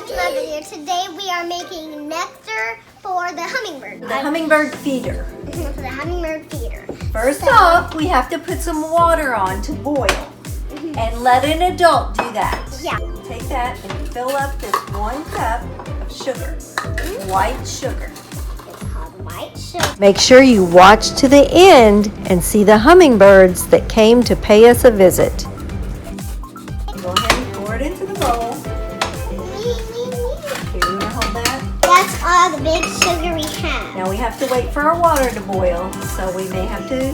to my video. Today we are making nectar for the hummingbird. The hummingbird feeder. For the hummingbird feeder. First off, we have to put some water on to boil. And let an adult do that. Yeah. Take that and fill up this 1 cup of sugar. White sugar. It's called white sugar. Make sure you watch to the end and see the hummingbirds that came to pay us a visit. Go ahead and pour it into the bowl. Here, you want to hold that? That's all the big sugar we have. Now we have to wait for our water to boil, so we may have to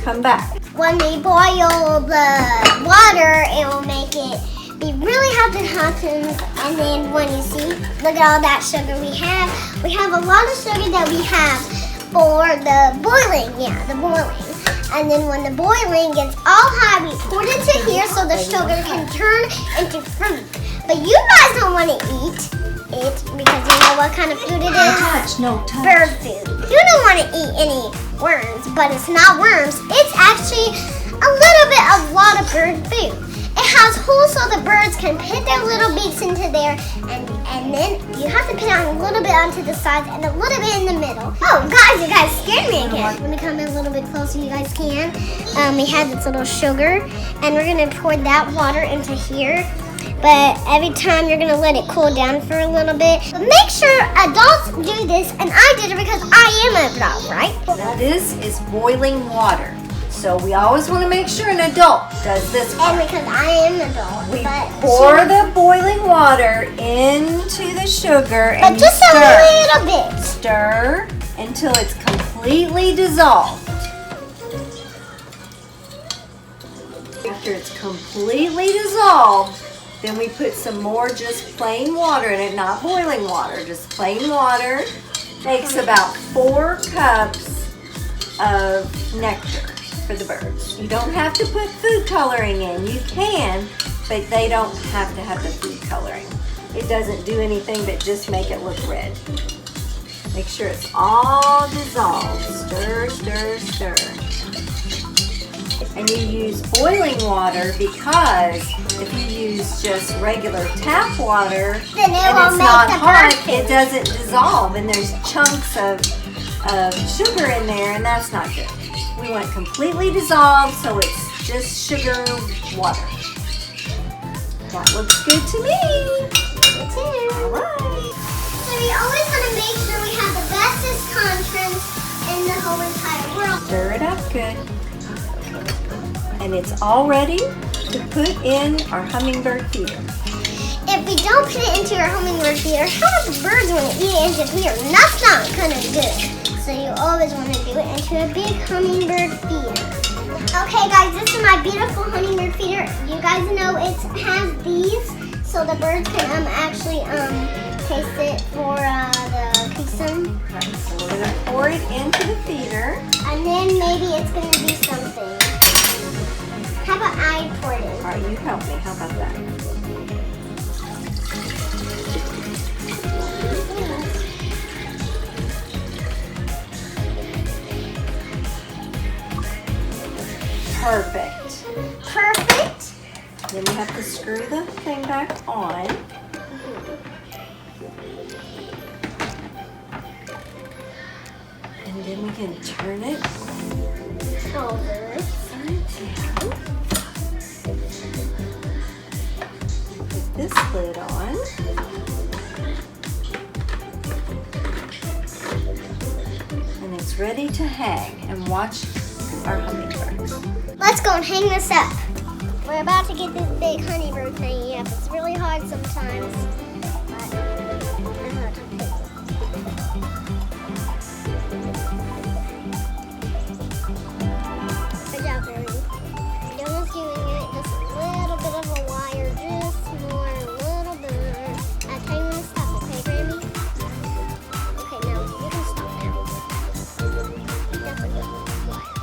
come back. When we boil the water, it will make it be really hot and then when you see, look at all that sugar we have. We have a lot of sugar that we have for the boiling, the boiling. And then when the boiling gets all hot, we pour it into here so the sugar can turn into fruit. But you guys don't want to eat it because you know what kind of food it is? No touch. Bird food. You don't want to eat any worms, but it's not worms. It's actually a little bit of a lot of bird food. It has holes so the birds can put their little beaks into there, and then you have to put on a little bit onto the sides and a little bit in the middle. Oh, guys, you guys scared me again. Let me come in a little bit closer, you guys can. We have this little sugar, and we're gonna pour that water into here. But every time you're gonna let it cool down for a little bit. But make sure adults do this, and I did it because I am an adult, right? Now this is boiling water. So we always want to make sure an adult does this part. And because I am an adult. We pour the boiling water into the sugar and just stir. A little bit. Stir until it's completely dissolved. After it's completely dissolved, then we put some more just plain water in it, not boiling water, just plain water. Makes about 4 cups of nectar for the birds. You don't have to put food coloring in. You can, but they don't have to have the food coloring. It doesn't do anything but just make it look red. Make sure it's all dissolved. Stir, stir, stir. And you use boiling water because if you use just regular tap water then and it's not hot, it doesn't dissolve and there's chunks of sugar in there and that's not good. We want it completely dissolved so it's just sugar water. That looks good to me. Me too. All right. So we always want to make sure we have the bestest conference in the whole entire world. Stir it up good. And it's all ready to put in our hummingbird feeder. If we don't put it into our hummingbird feeder, how do the birds want to eat it into here? And that's not kind of good. So you always want to do it into a big hummingbird feeder. Okay guys, this is my beautiful hummingbird feeder. You guys know it has these so the birds can actually taste it for the quiescent. Right, so we're going to pour it into the feeder. And then maybe it's going to do something. How about I pour it in? All right, you help me. How about that? Perfect. Perfect. Then we have to screw the thing back on. And then we can turn it Over. down. Put this lid on. And it's ready to hang and watch our hummingbirds. Let's go and hang this up. We're about to get this big honeybird hanging up. It's really hard sometimes. But I know how to pick it. Good job, Ruby. You're almost doing it. Just a little bit of a wire. Just more, a little bit. Now tell you when to stop, okay, Grammy? Okay, now you can stop now. That's a good wire.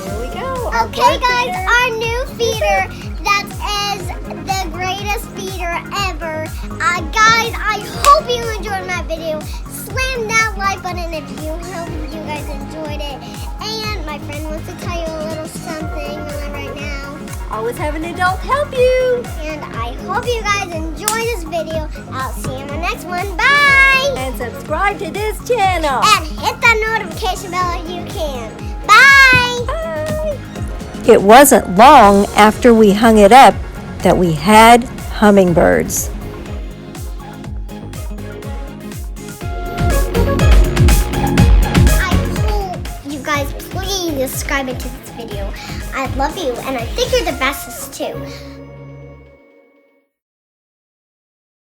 There we go. Okay guys, our new feeder that is the greatest feeder ever. Guys, I hope you enjoyed my video. Slam that like button if you hope you guys enjoyed it. And my friend wants to tell you a little something right now. Always have an adult help you. And I hope you guys enjoy this video. I'll see you in the next one. Bye! And subscribe to this channel. And hit that notification bell if you can. Bye! Bye. It wasn't long after we hung it up that we had hummingbirds. I hope you guys please subscribe to this video. I love you and I think you're the bestest too.